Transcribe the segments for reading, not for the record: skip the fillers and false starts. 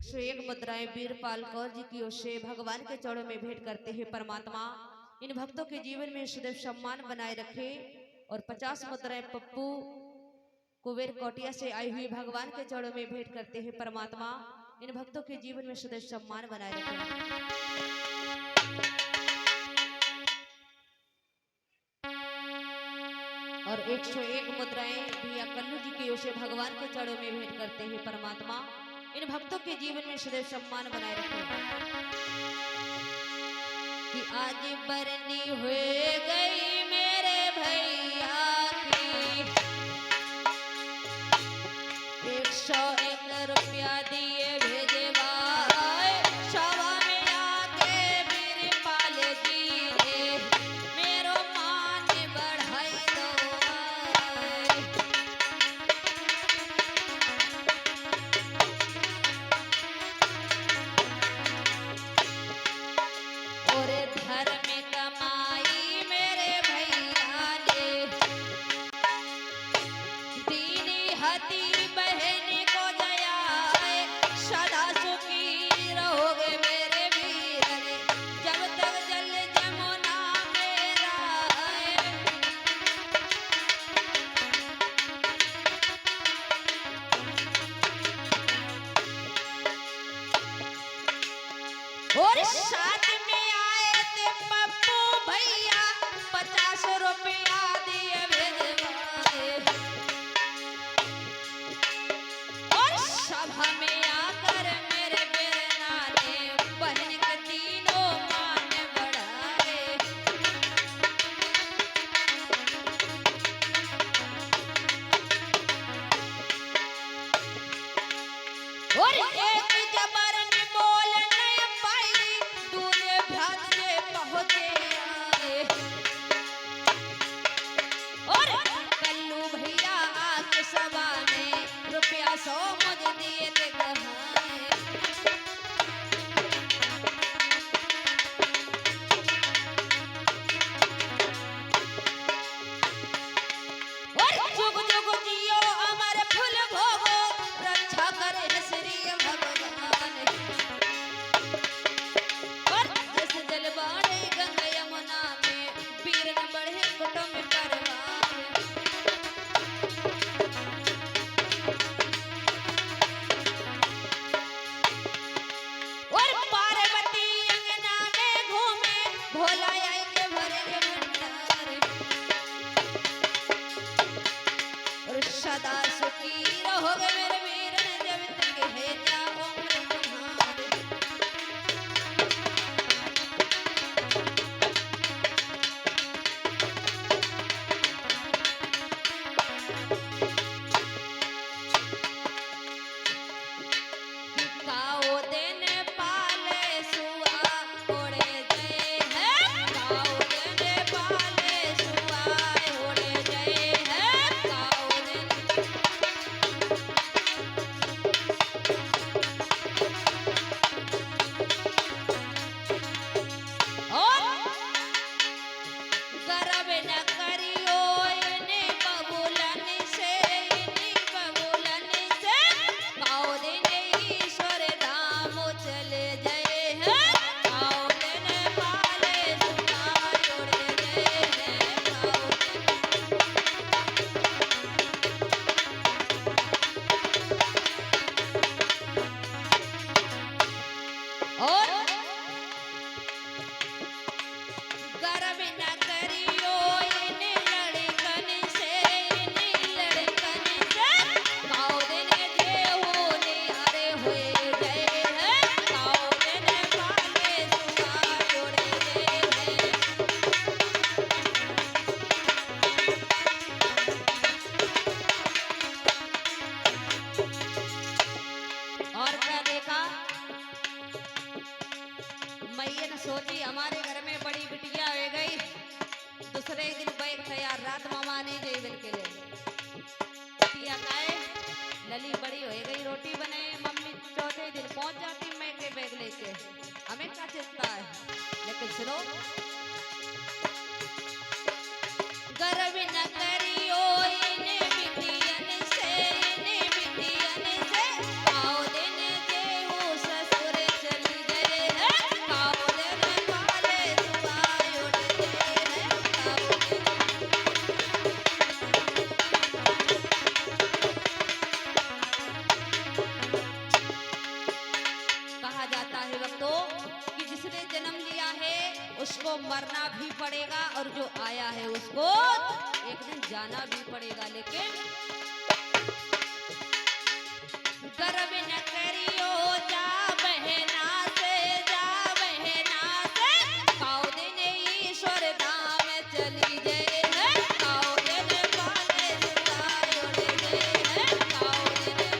101 मुद्राएं वीरपाल कौर जी की ओर से भगवान के चरणों में भेंट करते हैं। परमात्मा इन भक्तों के जीवन में सदैव सम्मान बनाए रखे। और 50 मुद्राएं पप्पू कुबेर कोटिया से आई हुई भगवान के चरणों में भेंट करते हैं। परमात्मा इन भक्तों के जीवन में सदैव सम्मान बनाए रखे। और 101 मुद्राएं भैया कल्लू जी की ओर से भगवान के चरणों में भेंट करते हैं। परमात्मा इन भक्तों के जीवन में सदैव सम्मान बनाए रखे। कि आज बरनी हुए गई मेरे भैया की 101 रुपया दिए भेजवाए सभा में आके वीरपाल जी ने मेरो मान बढ़ाई दो। और धर्म कमाई मेरे भैया ने दीनी हती बहन को दया सदा सुखी रहोगे मेरे वीर रे जब तक जल जमुना मेरा और साथ में आए थे पप्पू भैया 50 रुपया दिए भेजवाए। और सभा में आकर मेरे बेरना ने बहन के तीनों मान बढ़ाए। और एक जबरन बोल नहीं पाई दूल्हे भ्रात से पहुंचे आए। और कल्लू भैया आके सभा में रुपया 100 मुझे दिए थे गहाए। और जुग जुग जियो अमर फूल भोगो रक्षा करे श्री भगवान। और जैसे जल बाढ़े गंगा यमुना में वीर न बढ़े कुटुंब परवान। जो आया है उसको एक दिन जाना भी पड़ेगा, लेकिन गर्व न करियो जा बहना से, जा बहना से, काऊ दिन ईश्वर धाम चली गए है, काऊ दिन पाले सुताई उड़ गए है, काऊ दिन।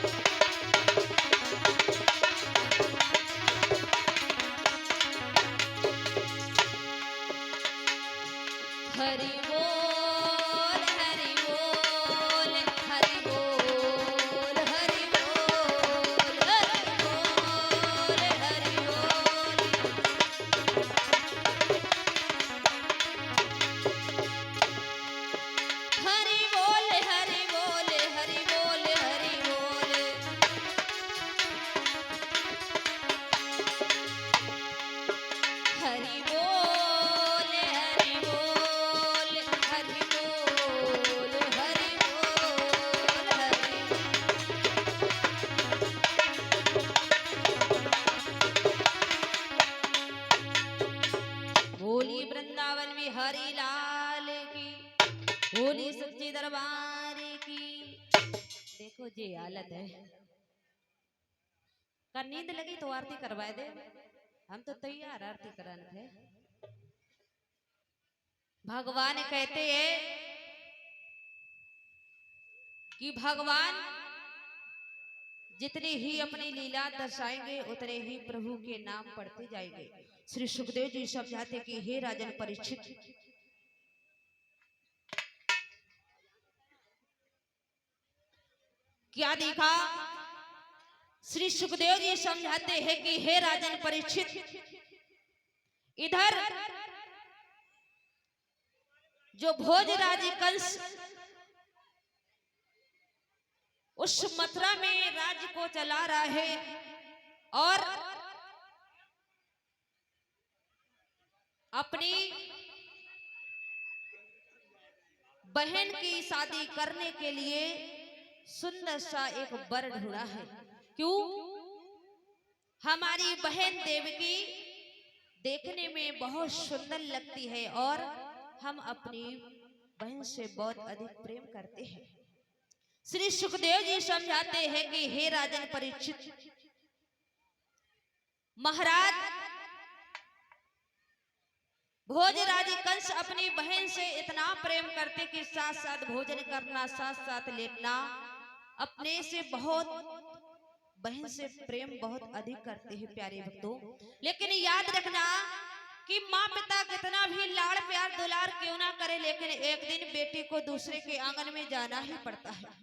हरि बोल हरि बोल हरि बोल हरि बोल हरि बोल हरि बोल। हरि बोल हरि बोल हरि बोल हरि बोल। हरि बोल हरि बोल हरि बोल हरि बोल हरि। बोली वृंदावन में हरि लाल की, बोली सच्चे दरबार की। देखो जी हालत है, का नींद लगी तो आरती करवाए दे, हम तो तैयार आरती कराने थे। भगवान कहते हैं कि भगवान जितनी ही अपनी लीला दर्शाएंगे उतने ही प्रभु के नाम पढ़ते जाएंगे। श्री सुखदेव जी समझाते कि हे राजन परीक्षित, क्या देखा? श्री सुखदेव जी समझाते हैं कि हे राजन परीक्षित, इधर जो भोजराज कंस उस मथुरा में राज्य को चला रहा है और अपनी बहन की शादी करने के लिए सुंदर सा एक वर ढूंढा है। क्यों? हमारी बहन देवकी देखने में बहुत सुंदर लगती है और हम अपनी बहन से बहुत अधिक प्रेम करते हैं। श्री सुखदेव जी समझाते हैं कि हे राजन परीक्षित, महाराज भोजराज कंस अपनी बहन से इतना प्रेम करते कि साथ साथ भोजन करना, साथ साथ लेटना, अपने से बहुत बहन से प्रेम बहुत अधिक करते हैं प्यारे भक्तों। लेकिन याद रखना कि माँ पिता कितना भी लाड़ प्यार दुलार क्यों ना करे, लेकिन एक दिन बेटी को दूसरे के आंगन में जाना ही पड़ता है।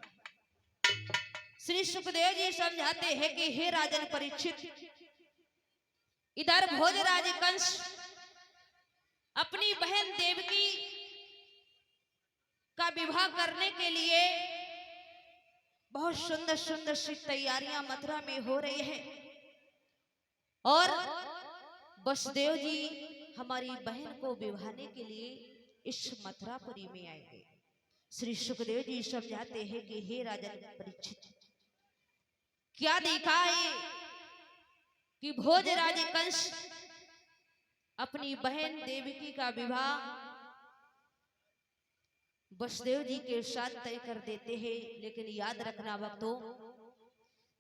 श्री सुखदेव जी समझाते हैं कि हे राजन परीक्षित, इधर भोजराज कंस अपनी बहन देवकी का विवाह करने के लिए बहुत सुंदर सुंदर सी तैयारियां मथुरा में हो रही हैं और वसुदेव जी हमारी बहन को विवाहने के लिए इस मथुरापुरी में आएंगे। श्री सुखदेव जी समझाते हैं कि हे राजन परीक्षित, क्या देखा है कि भोजराज कंस अपनी बहन देवकी का विवाह वसुदेव जी के साथ तय कर देते हैं। लेकिन याद रखना भक्तों,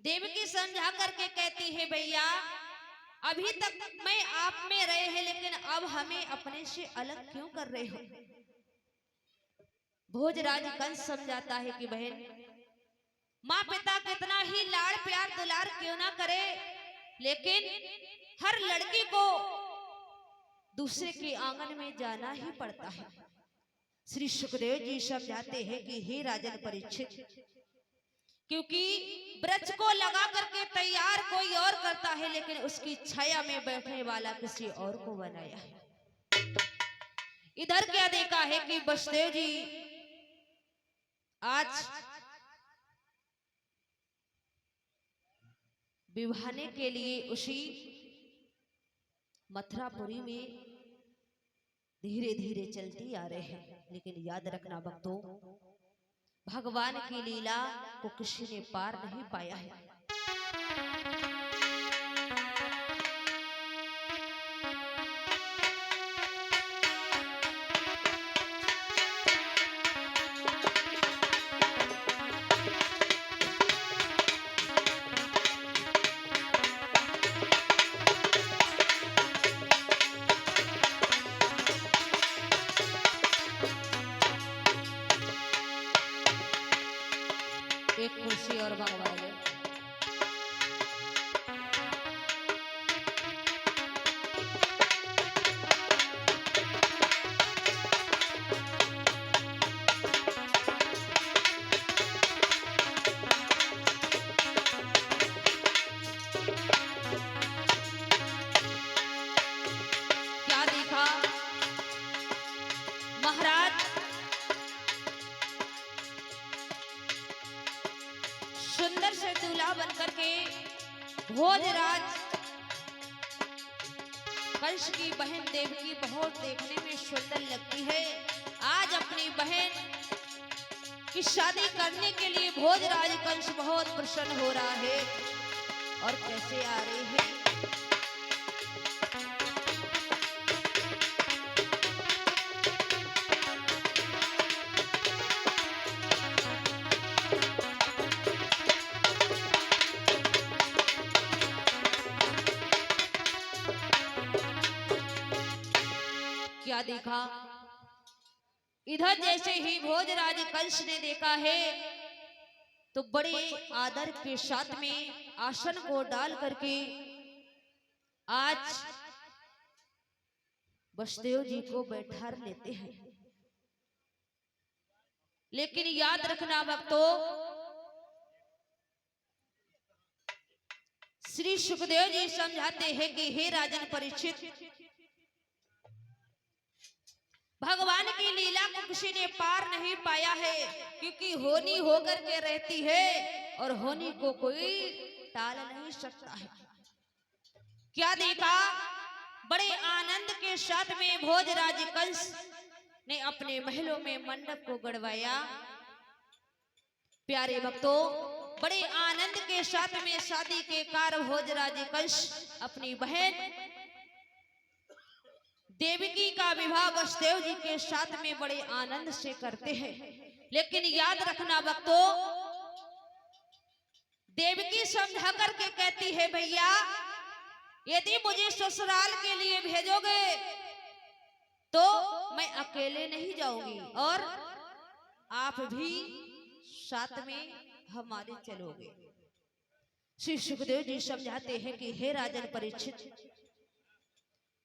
देवकी समझा करके कहती है, भैया अभी तक मैं आप में रहे हैं, लेकिन अब हमें अपने से अलग क्यों कर रहे हो? भोजराज कंस समझाता है कि बहन, माँ पिता कितना ही लाड़ प्यार दुलार क्यों ना करे, लेकिन हर लड़की को दूसरे के आंगन में जाना ही पड़ता है। श्री सुखदेव जी समझाते हैं कि हे राजन परीक्षित, क्योंकि वृक्ष को लगा करके तैयार कोई और करता है, लेकिन उसकी छाया में बैठने वाला किसी और को बनाया है। इधर क्या देखा है कि वसुदेव जी आज विवाहने के लिए उसी मथुरापुरी में धीरे धीरे चलती आ रहे हैं। लेकिन याद रखना भक्तों, भगवान की लीला को किसी ने पार नहीं पाया है। से दूल्हा बनकर के भोजराज कंस की बहन देवकी बहुत देखने में सुंदर लगती है। आज अपनी बहन की शादी करने के लिए भोजराज कंस बहुत प्रसन्न हो रहा है। और कैसे आ रहे हैं? क्या देखा? इधर जैसे ही भोजराज कंस ने देखा है तो बड़े आदर के साथ में आसन को डाल करके आज वसुदेव जी को बैठा लेते हैं। लेकिन याद रखना भक्तों, श्री सुखदेव जी समझाते हैं कि हे राजन परीक्षित, भगवान की लीला को किसी ने पार नहीं पाया है, क्योंकि होनी होकर के रहती है और होनी को कोई टाल नहीं सकता है। क्या देखा? बड़े आनंद के साथ में भोजराज कंस ने अपने महलों में मंडप को गड़वाया। प्यारे भक्तों, बड़े आनंद के साथ में शादी के कार भोजराज कंस अपनी बहन देवकी का विवाह वसुदेव जी के साथ में बड़े आनंद से करते हैं। लेकिन याद रखना भक्तों, देवकी समझा करके कहती है, भैया यदि मुझे ससुराल के लिए भेजोगे तो मैं अकेले नहीं जाऊंगी और आप भी साथ में हमारे चलोगे। श्री सुखदेव जी समझाते हैं कि हे राजन परीक्षित,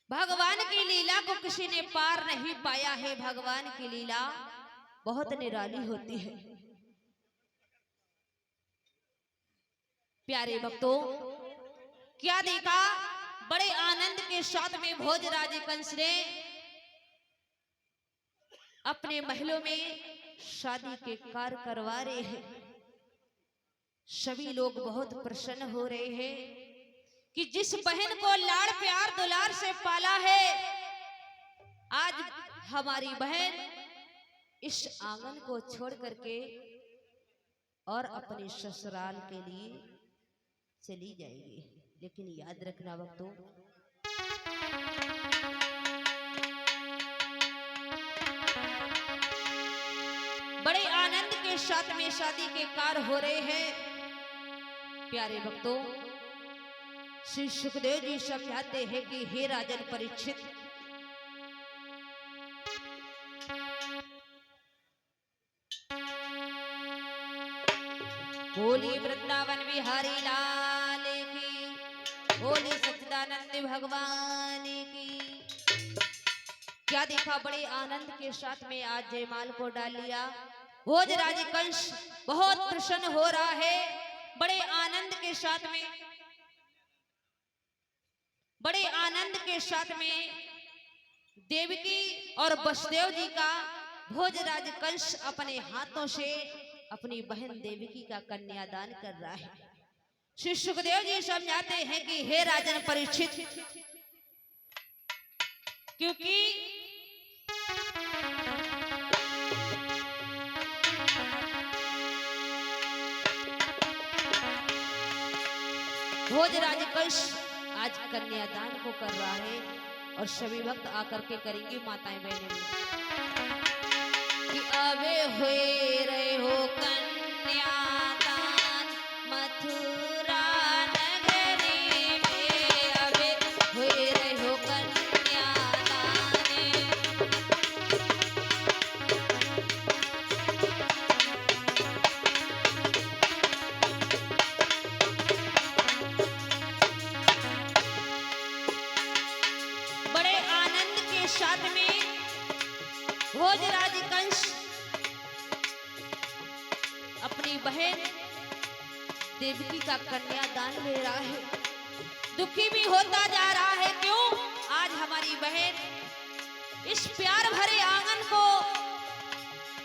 भगवान की लीला को किसी ने पार नहीं पाया है। भगवान की लीला बहुत निराली होती है। प्यारे भक्तों, क्या देखा? बड़े आनंद के साथ में भोजराज कंस ने अपने महलों में शादी के कार्य करवा रहे हैं। सभी लोग बहुत प्रसन्न हो रहे हैं कि जिस बहन को लाड़ प्यार दुलार से पाला है, आज हमारी बहन इस आंगन को छोड़ करके और अपने ससुराल के लिए चली जाएगी। लेकिन याद रखना भक्तों, बड़े आनंद के साथ में शादी के कार्य हो रहे हैं। प्यारे भक्तों, श्री सुखदेव जी समझाते हैं कि हे राजन परीक्षित, बोली वृंदावन बिहारी लाल की, बोली सच्चिदानंद भगवान की। क्या देखा? बड़े आनंद के साथ में आज जयमाल को डाल लिया। भोजराज कंस बहुत प्रसन्न हो रहा है। बड़े आनंद के साथ में, बड़े आनंद के साथ में देवकी और वसुदेव जी का भोजराज कंस अपने हाथों से अपनी बहन देवकी का कन्यादान कर रहा है। श्री सुखदेव जी समझाते हैं कि हे राजन परीक्षित, क्योंकि भोजराज कंस आज कन्यादान को कर रहा है और सभी भक्त आकर के करेंगे माताएं बहनें कि अबे हुए रहे हो कन्यादान मथुरा नगरी में, अबे हुए रहे हो साथ में भोजराज कंस अपनी बहन देवकी का कन्यादान ले रहा है। दुखी भी होता जा रहा है। क्यों? आज हमारी बहन इस प्यार भरे आंगन को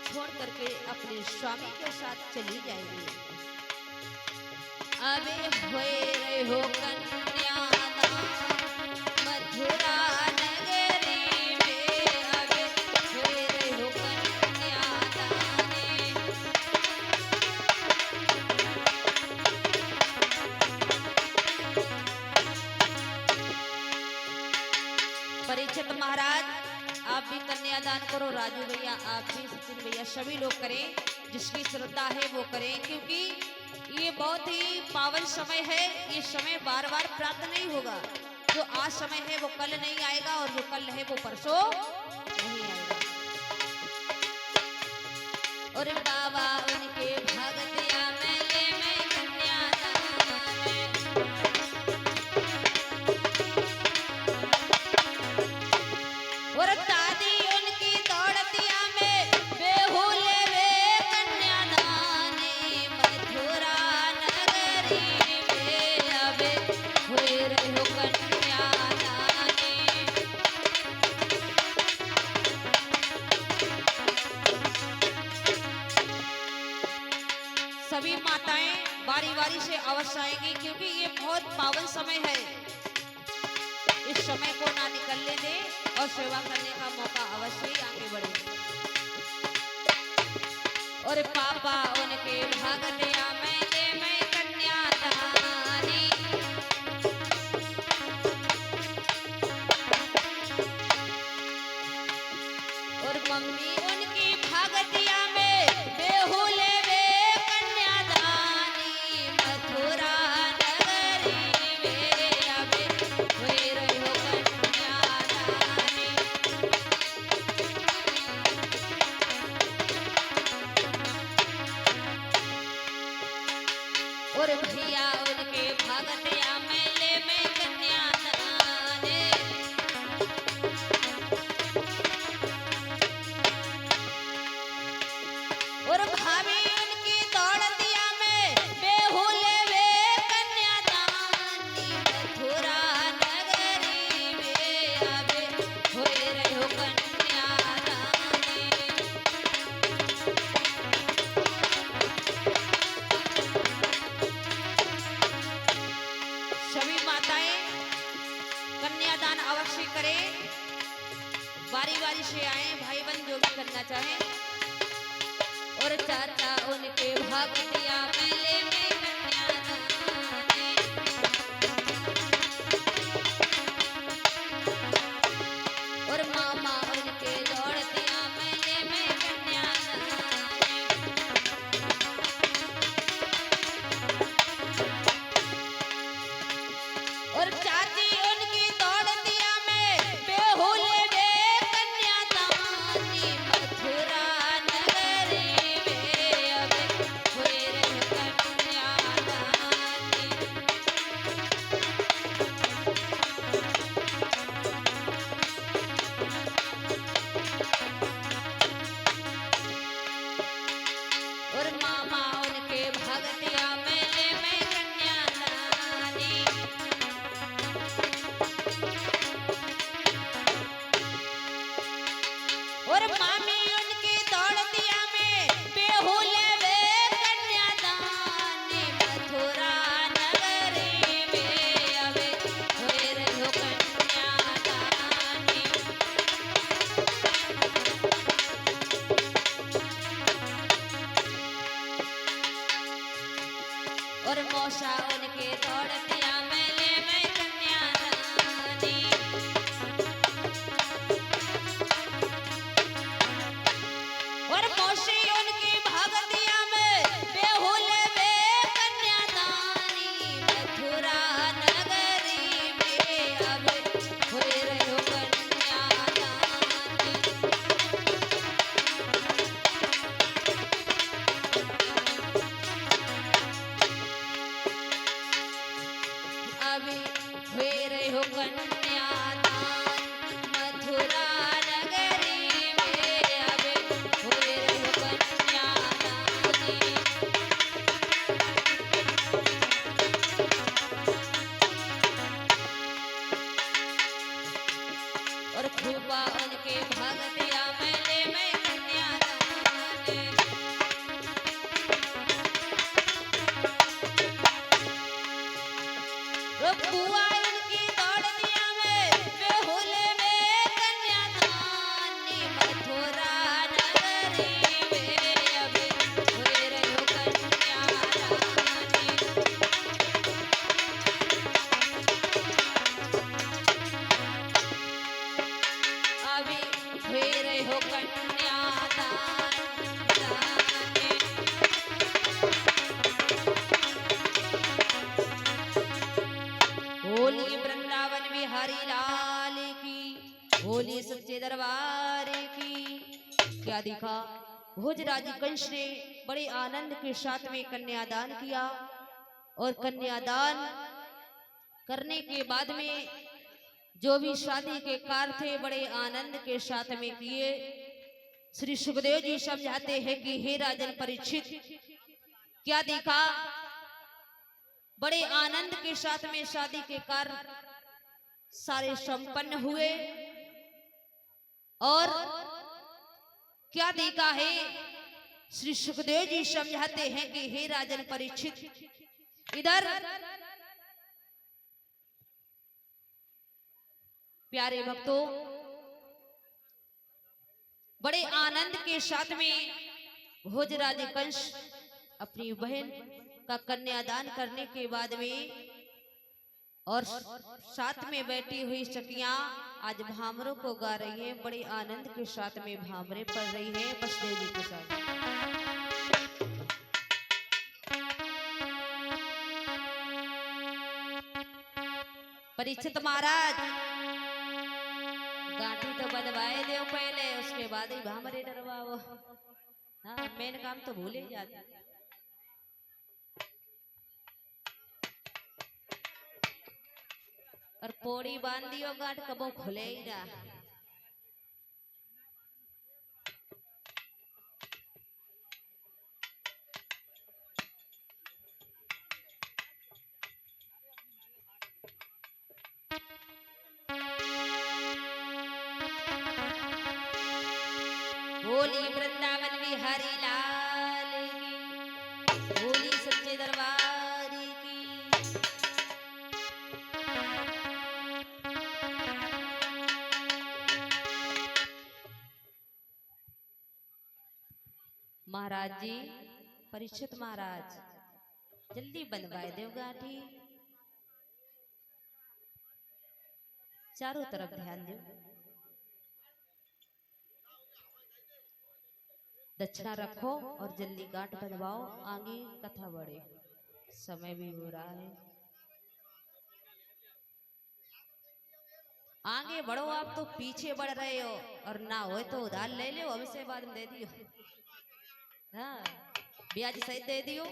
छोड़ करके अपने स्वामी के साथ चली जाएगी। अबे होए रे हो कन्यादान मथुरा नगरी में अबे होए रे हो कन्यादान। परीक्षित महाराज आप भी कन्यादान करो, राजू भैया आप भी, सचिन भैया सभी लोग करें, जिसकी श्रद्धा है वो करें, क्योंकि ये बहुत ही पावन समय है। ये समय बार बार प्राप्त नहीं होगा। जो आज समय है वो कल नहीं आएगा और जो कल है वो परसों नहीं आएगा। और बाबा उनके भगतिया मेले में कन्यादान और दादी उनकी दौड़तिया में बेहुले वे कन्यादान मथुरा नगरी में अबे हुए रहो कन्यादान। सभी माताएं बारी बारी से अवश्य आएंगी, क्योंकि ये बहुत पावन समय है। इस समय को ना निकलने दे और सेवा करने का मौका अवश्य ही आगे बढ़े। और पापा उनके भगतिया मेले में कन्यादानी और मम्मी उनकी भगतिया में बेहुले वे कन्यादानी मथुरा नगरी में अबे हुए रहो कन्यादानी। और भैया उनके भगतिया मेले में कन्यादान और भाभी उनकी दौड़तिया में बेहुले वे कन्यादानी मथुरा नगरी में अबे हुए रहो कन्यादानी। सभी माताएं कन्यादान अवश्य करें, बारी बारी से आए भाई बहन जो भी करना चाहें। और चाचा उनके भगतिया मेले में कन्यादान और मामा उनके दौड़तिया मेले में कन्यादान और चाची उनकी दौड़तिया में बेहुले वे कन्यादानी मथुरा नगरी में अबे हुए रहो कन्यादानी। और मामा उनके भगतिया मेले में कन्यादानी और मामी उनकी दौड़तिया में बेहुले वे कन्यादानी मथुरा नगरी में अबे हुए रहो कन्यादानी। और मौसा उनके दौड़तिया मेले में कन्यादानी और मौसी उनकी भगतिया में बेहुले वे कन्यादानी मथुरा नगरी में अबे हुए रहो कन्यादानी। बोली सच्चे दरबार की। क्या देखा, भोजराज कंस ने बड़े आनंद के साथ में कन्यादान किया और कन्यादान करने के बाद में जो भी शादी के कार्य थे बड़े आनंद के साथ में किए। श्री सुखदेव जी समझाते हैं कि हे राजन परीक्षित, क्या देखा, बड़े आनंद के साथ में शादी के कार्य सारे संपन्न हुए और क्या देखा है, श्री सुखदेव जी समझाते हैं कि हे राजन परीक्षित, इधर प्यारे भक्तों बड़े आनंद के साथ में भोजराज कंस अपनी बहन का कन्यादान करने के बाद में और साथ में बैठी हुई सखियां आज भामरों को गा रही हैं, बड़े आनंद के साथ में भामरे पढ़ रही हैं वसुदेव जी के साथ। परीक्षित महाराज गांठी तो बदवाए दो पहले, उसके बाद ही भामरे डरवाओ। हाँ, मेन काम तो भूल ही जाते। और पोड़ी बांध दियो, गांठ कबो खुले ही ना। बोली वृंदावन बिहारी लाल की, बोली सच्चे दरबार की। महाराज जी, परीक्षित महाराज जल्दी बनवाए दो गांठी, चारों तरफ ध्यान दो, दक्षिणा रखो और जल्दी गांठ बनवाओ, आगे कथा बढ़े, समय भी हो रहा है। आगे बढ़ो, आप तो पीछे बढ़ रहे हो, और ना हो तो उधार ले लो, हमसे बाद में दे दियो। हाँ, ब्याज सहित दे दियो।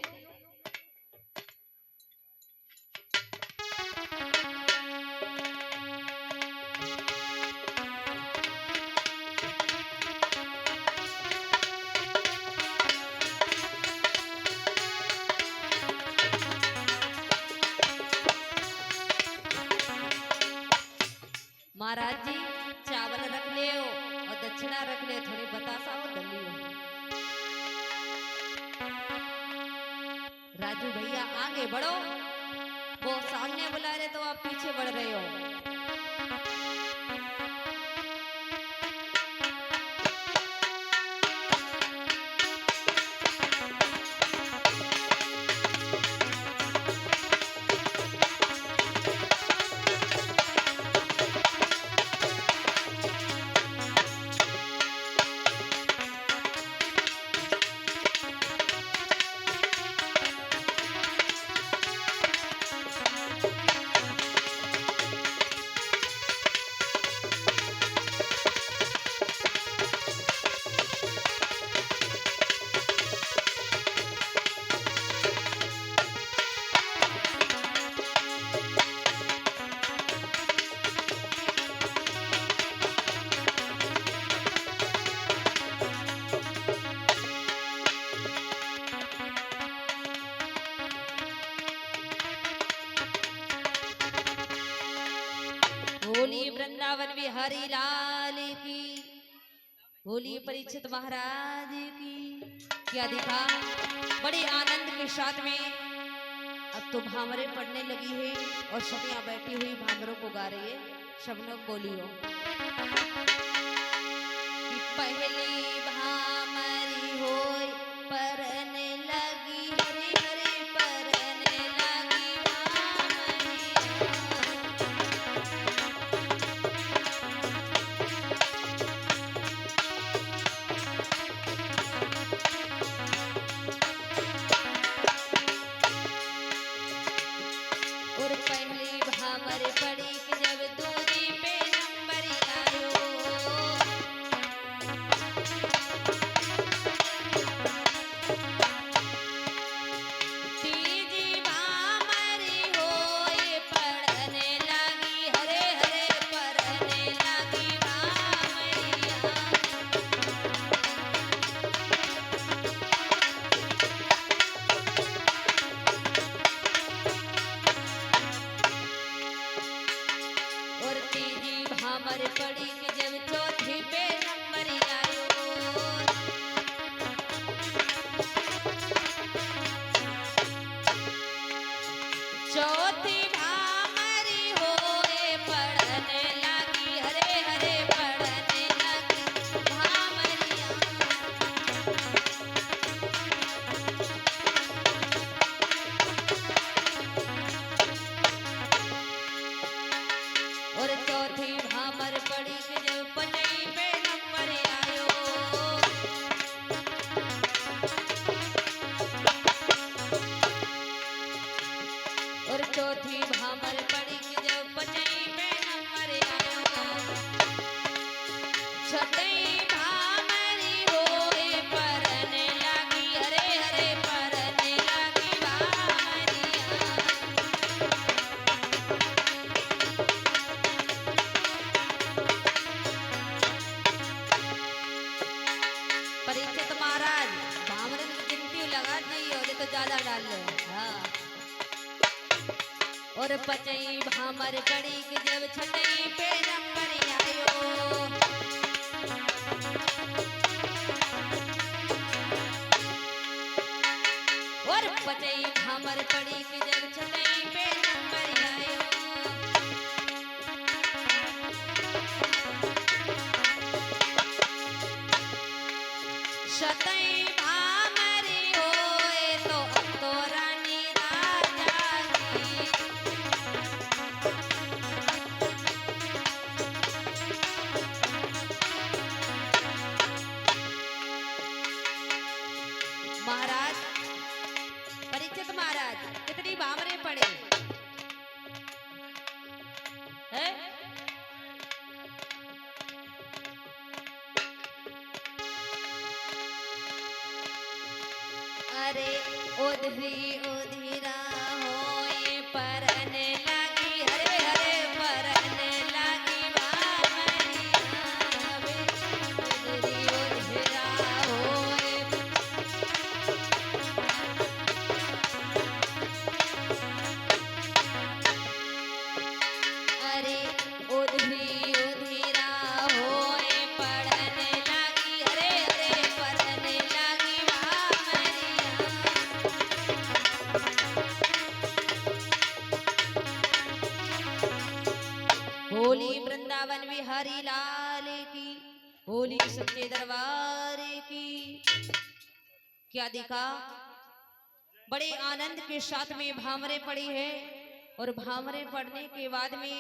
महाराज जी चावल रख ले और दक्षिणा रख ले, थोड़ी बतासा और दलियो। राजू भैया आगे बढ़ो, वो सामने बुला रहे तो आप पीछे बढ़ रहे हो। बोली वृंदावन बिहारी लाल की, बोली परीक्षित महाराज की। क्या देखा, बड़े आनंद के साथ में अब तो भामरे पड़ने लगी है और सखियां बैठी हुई भामरों को गा रही है। सब लोग बोलियो कि पहली भामरी होय परने लगी, हरे हरे परने लगी भामरी। और पहली भामर पड़ी कि जब दूजी पे नंबर आयो, चौथी भामरी होए पढ़ने लगी, हरे हरे पढ़ने लगी भामरिया। और चौथी भामर पड़ी कि जब पचई पे नंबर आयो, और चौथी भामर पड़ी कि जब पचई पे नंबर आयो, छठई भामरी होए पढ़ने लगी, हरे हरे पढ़ने लगी भामरिया। परीक्षित महाराज भामरन की गिनती लगा दी और ये तो ज्यादा डाल लो। हाँ। और पचई भामर पड़ी कि जब छठई पे नंबर आयो, और पचई भामर पड़ी कि जब छठई पे नंबर आयो, शतई भामरी होए तो अब तो रानी राजा की। महाराज परीक्षित महाराज कितनी भामरे पड़े हैं? अरे ओधरी ओधिरा होए परने लगी, हरे हरे परने लगी भामरिया वे। ओधरी ओधिरा होए, अरे ओधरी ओधिरा होए पढ़ने लगी, हरे हरे पढ़ने लगी भामरिया। होली वृंदावन बिहारी लाल की, होली सच्चे दरबार की। क्या देखा? बड़े आनंद के साथ में भामरे पड़ी है, और भामरे पड़ने के बाद में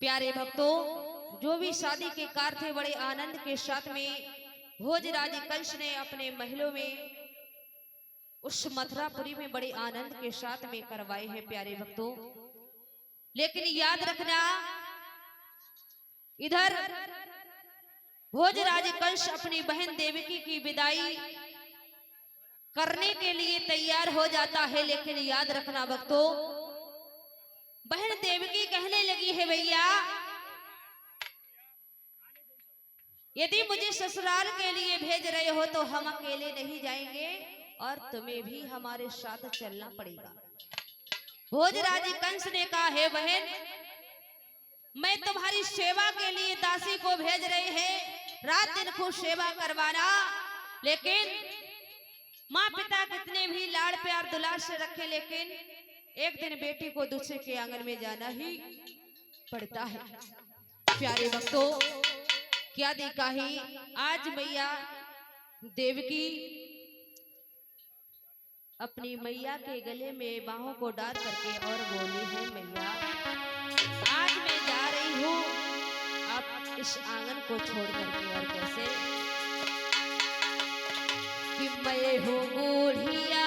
प्यारे भक्तों जो भी शादी के कार्य थे बड़े आनंद के साथ में भोजराज कंस ने अपने महलों में उस मथुरापुरी में बड़े आनंद के साथ में करवाए हैं प्यारे भक्तों। लेकिन याद रखना इधर भोजराज कंस अपनी बहन देवकी की विदाई करने के लिए तैयार हो जाता है, लेकिन याद रखना भक्तों बहन देवकी कहने लगी है भैया यदि मुझे ससुराल के लिए भेज रहे हो तो हम अकेले नहीं जाएंगे और तुम्हें भी हमारे साथ चलना पड़ेगा। भोजराज कंस ने कहा है बहन मैं तुम्हारी सेवा के लिए दासी को भेज रहे हैं, रात दिन खूब सेवा करवाना, लेकिन माँ पिता कितने भी लाड़ प्यार दुलार से रखे लेकिन एक दिन बेटी को दूसरे के आंगन में जाना ही पड़ता है। प्यारे भक्तों क्या देखा ही आज मैया देवकी अपनी मैया के गले में बाहों को डाल करके और बोली है मैया आज मैं जा रही हूँ आप इस आंगन को छोड़ करके। और कैसे कि मैं हूँ बूढ़िया